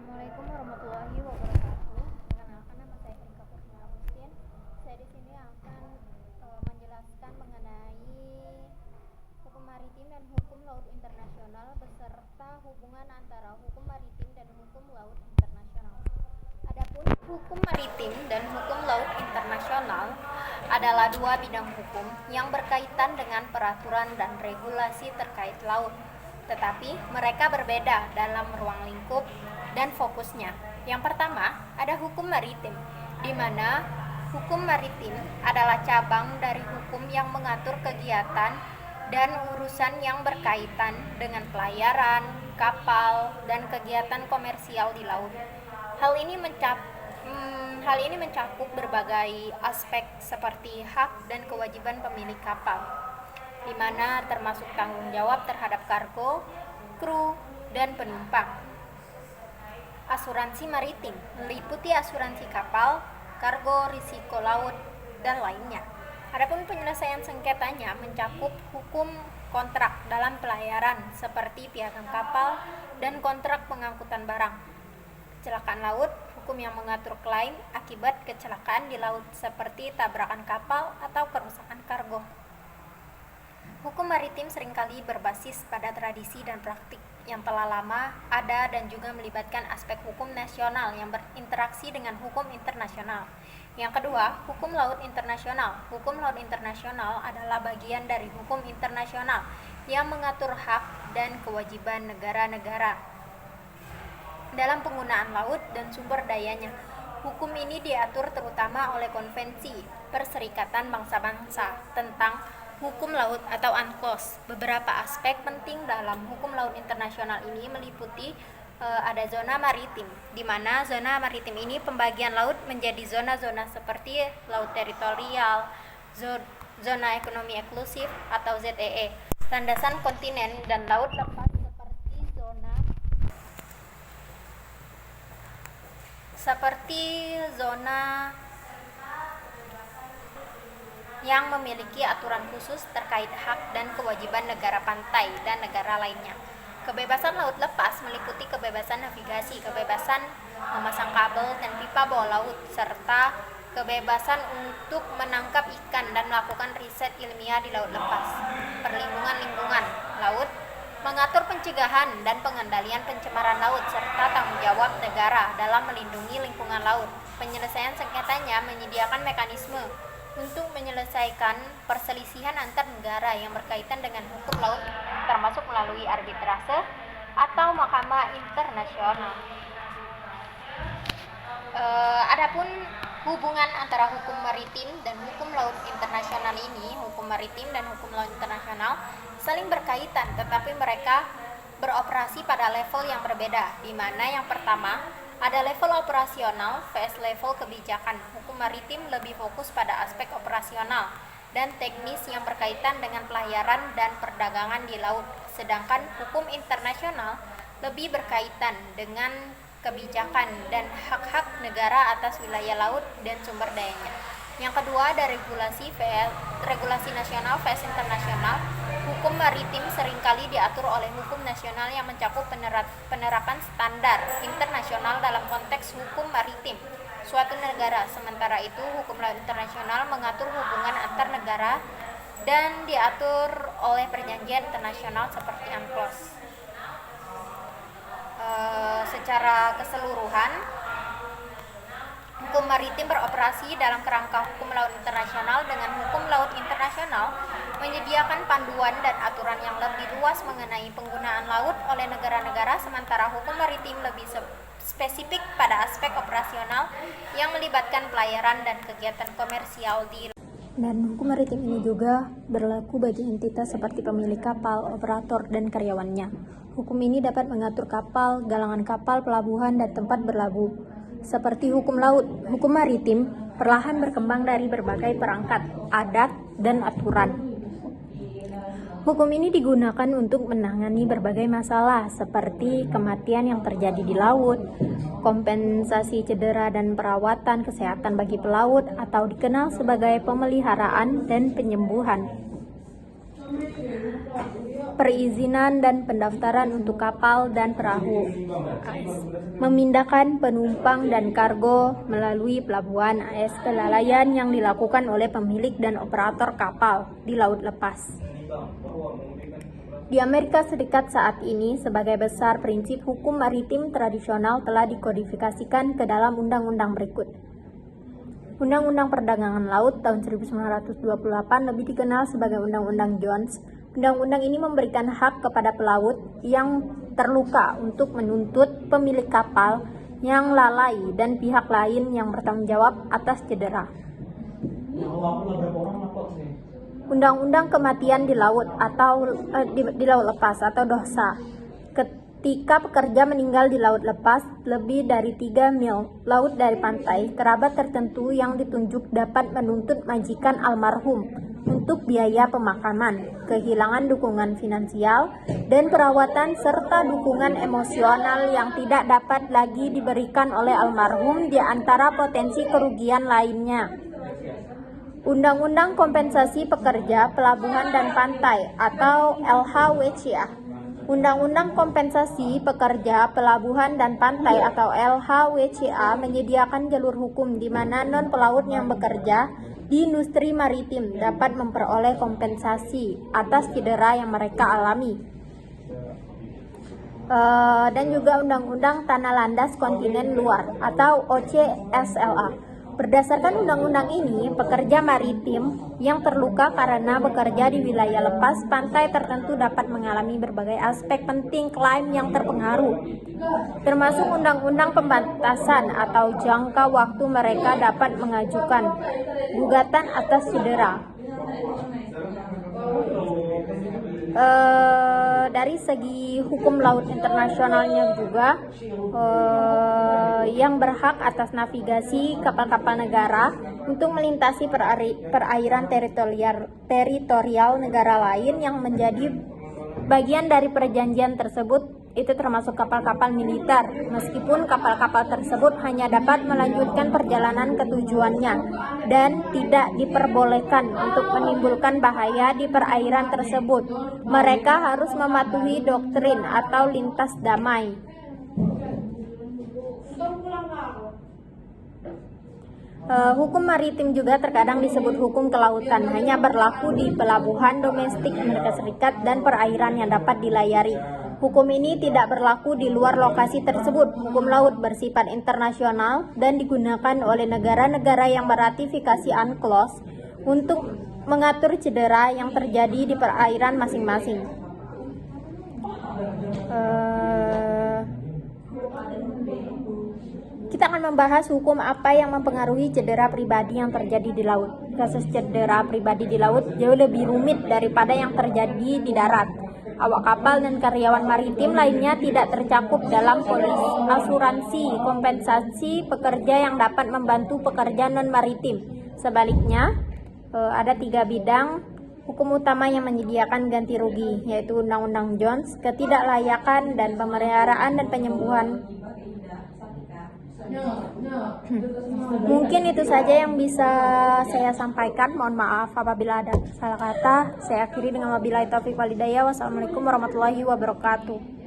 Assalamualaikum warahmatullahi wabarakatuh. Perkenalkan, nama saya Rika Kurnia Agustin. Saya di sini akan menjelaskan mengenai hukum maritim dan hukum laut internasional beserta hubungan antara hukum maritim dan hukum laut internasional. Adapun hukum maritim dan hukum laut internasional adalah dua bidang hukum yang berkaitan dengan peraturan dan regulasi terkait laut, tetapi mereka berbeda dalam ruang lingkup dan fokusnya. Yang pertama, ada hukum maritim, di mana hukum maritim adalah cabang dari hukum yang mengatur kegiatan dan urusan yang berkaitan dengan pelayaran, kapal, dan kegiatan komersial di laut. Hal ini mencakup berbagai aspek seperti hak dan kewajiban pemilik kapal, di mana termasuk tanggung jawab terhadap kargo, kru, dan penumpang. Asuransi maritim meliputi asuransi kapal, kargo, risiko laut, dan lainnya. Adapun penyelesaian sengketanya mencakup hukum kontrak dalam pelayaran seperti piagam kapal dan kontrak pengangkutan barang. Kecelakaan laut, hukum yang mengatur klaim akibat kecelakaan di laut seperti tabrakan kapal atau kerusakan kargo. Hukum maritim seringkali berbasis pada tradisi dan praktik yang telah lama ada dan juga melibatkan aspek hukum nasional yang berinteraksi dengan hukum internasional. Yang kedua, hukum laut internasional. Hukum laut internasional adalah bagian dari hukum internasional yang mengatur hak dan kewajiban negara-negara dalam penggunaan laut dan sumber dayanya. Hukum ini diatur terutama oleh Konvensi Perserikatan Bangsa-Bangsa tentang hukum laut atau UNCLOS. Beberapa aspek penting dalam hukum laut internasional ini meliputi ada zona maritim, di mana zona maritim ini pembagian laut menjadi zona-zona seperti laut teritorial, zona ekonomi eksklusif atau ZEE, landasan kontinen, dan laut lepas seperti zona yang memiliki aturan khusus terkait hak dan kewajiban negara pantai dan negara lainnya. Kebebasan laut lepas meliputi kebebasan navigasi, kebebasan memasang kabel dan pipa bawah laut, serta kebebasan untuk menangkap ikan dan melakukan riset ilmiah di laut lepas. Perlindungan lingkungan laut mengatur pencegahan dan pengendalian pencemaran laut serta tanggung jawab negara dalam melindungi lingkungan laut. Penyelesaian sengketanya menyediakan mekanisme untuk menyelesaikan perselisihan antar negara yang berkaitan dengan hukum laut, termasuk melalui arbitrase atau mahkamah internasional. Adapun hubungan antara hukum maritim dan hukum laut internasional ini, hukum maritim dan hukum laut internasional saling berkaitan, tetapi mereka beroperasi pada level yang berbeda, di mana yang pertama ada level operasional vs level kebijakan. Hukum maritim lebih fokus pada aspek operasional dan teknis yang berkaitan dengan pelayaran dan perdagangan di laut, sedangkan hukum internasional lebih berkaitan dengan kebijakan dan hak-hak negara atas wilayah laut dan sumber dayanya. Yang kedua ada regulasi nasional vs internasional. Hukum maritim seringkali diatur oleh hukum nasional yang mencakup penerapan standar internasional dalam konteks hukum maritim suatu negara. Sementara itu, hukum laut internasional mengatur hubungan antar negara dan diatur oleh perjanjian internasional seperti UNCLOS. Secara keseluruhan, hukum maritim beroperasi dalam kerangka hukum laut internasional dengan hukum laut internasional menyediakan panduan dan aturan yang lebih luas mengenai penggunaan laut oleh negara-negara, sementara hukum maritim lebih spesifik pada aspek operasional yang melibatkan pelayaran dan kegiatan komersial di laut. Dan hukum maritim ini juga berlaku bagi entitas seperti pemilik kapal, operator, dan karyawannya. Hukum ini dapat mengatur kapal, galangan kapal, pelabuhan, dan tempat berlabuh. Seperti hukum laut, hukum maritim perlahan berkembang dari berbagai perangkat, adat, dan aturan. Hukum ini digunakan untuk menangani berbagai masalah seperti kematian yang terjadi di laut, kompensasi cedera dan perawatan kesehatan bagi pelaut, atau dikenal sebagai pemeliharaan dan penyembuhan. perizinan dan pendaftaran untuk kapal dan perahu AS, memindahkan penumpang dan kargo melalui pelabuhan AS kelalaian yang dilakukan oleh pemilik dan operator kapal di laut lepas. Di Amerika Serikat saat ini, sebagai besar prinsip hukum maritim tradisional telah dikodifikasikan ke dalam undang-undang berikut. Undang-Undang Perdagangan Laut tahun 1928 lebih dikenal sebagai Undang-Undang Jones. Undang-undang ini memberikan hak kepada pelaut yang terluka untuk menuntut pemilik kapal yang lalai dan pihak lain yang bertanggung jawab atas cedera. Undang-Undang Kematian di Laut atau di laut lepas atau DOHSA. Ketika pekerja meninggal di laut lepas lebih dari 3 mil laut dari pantai, kerabat tertentu yang ditunjuk dapat menuntut majikan almarhum untuk biaya pemakaman, kehilangan dukungan finansial, dan perawatan serta dukungan emosional yang tidak dapat lagi diberikan oleh almarhum di antara potensi kerugian lainnya. Undang-Undang Kompensasi Pekerja Pelabuhan dan Pantai atau LHWCA. Undang-Undang Kompensasi Pekerja Pelabuhan dan Pantai atau LHWCA menyediakan jalur hukum di mana non-pelaut yang bekerja di industri maritim dapat memperoleh kompensasi atas cedera yang mereka alami. Dan juga Undang-Undang Tanah Landas Kontinen Luar atau OCSLA. Berdasarkan undang-undang ini, pekerja maritim yang terluka karena bekerja di wilayah lepas pantai tertentu dapat mengalami berbagai aspek penting klaim yang terpengaruh, termasuk undang-undang pembatasan atau jangka waktu mereka dapat mengajukan gugatan atas cedera. Dari segi hukum laut internasionalnya juga yang berhak atas navigasi kapal-kapal negara untuk melintasi perairan teritorial negara lain yang menjadi bagian dari perjanjian tersebut, itu termasuk kapal-kapal militer, meskipun kapal-kapal tersebut hanya dapat melanjutkan perjalanan ke tujuannya dan tidak diperbolehkan untuk menimbulkan bahaya di perairan tersebut. Mereka harus mematuhi doktrin atau lintas damai. Hukum maritim juga terkadang disebut hukum kelautan, hanya berlaku di pelabuhan domestik Amerika Serikat dan perairan yang dapat dilayari. Hukum ini tidak berlaku di luar lokasi tersebut. Hukum laut bersifat internasional dan digunakan oleh negara-negara yang meratifikasi UNCLOS untuk mengatur cedera yang terjadi di perairan masing-masing. Kita akan membahas hukum apa yang mempengaruhi cedera pribadi yang terjadi di laut. Kasus cedera pribadi di laut jauh lebih rumit daripada yang terjadi di darat. Awak kapal dan karyawan maritim lainnya tidak tercakup dalam polis asuransi kompensasi pekerja yang dapat membantu pekerja non-maritim. Sebaliknya, ada 3 bidang hukum utama yang menyediakan ganti rugi, yaitu Undang-Undang Jones, ketidaklayakan, dan pemeliharaan dan penyembuhan. Mungkin itu saja yang bisa saya sampaikan. Mohon maaf apabila ada salah kata. Saya akhiri dengan wabillahi taufiq wal hidayah. Wassalamualaikum warahmatullahi wabarakatuh.